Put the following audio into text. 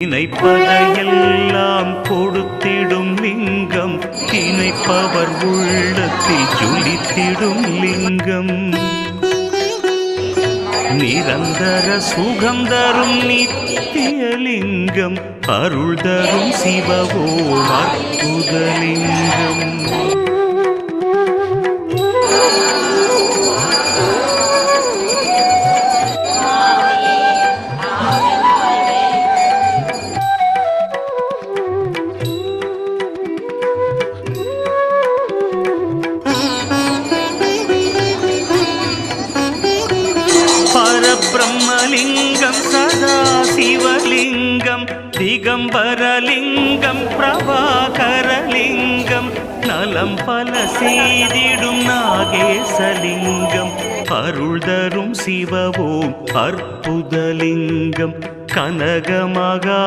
நினைப்பதையெல்லாம் கொடுத்திடும் லிங்கம், நினைப்பவர் உள்ளத்தில் ஜொலித்திடும் லிங்கம், நிரந்தர சுகம் தரும் நித்திய லிங்கம், அருள் தரும் சிவவோ அற்புதலிங்கம். பிரம்மலிங்கம் சதா சிவலிங்கம், திகம்பரலிங்கம் பிரபாகரலிங்கம், நலம் பல செய்திடும் நாகேசலிங்கம், அருள் தரும் சிவவோம் அற்புதலிங்கம், கனகமகா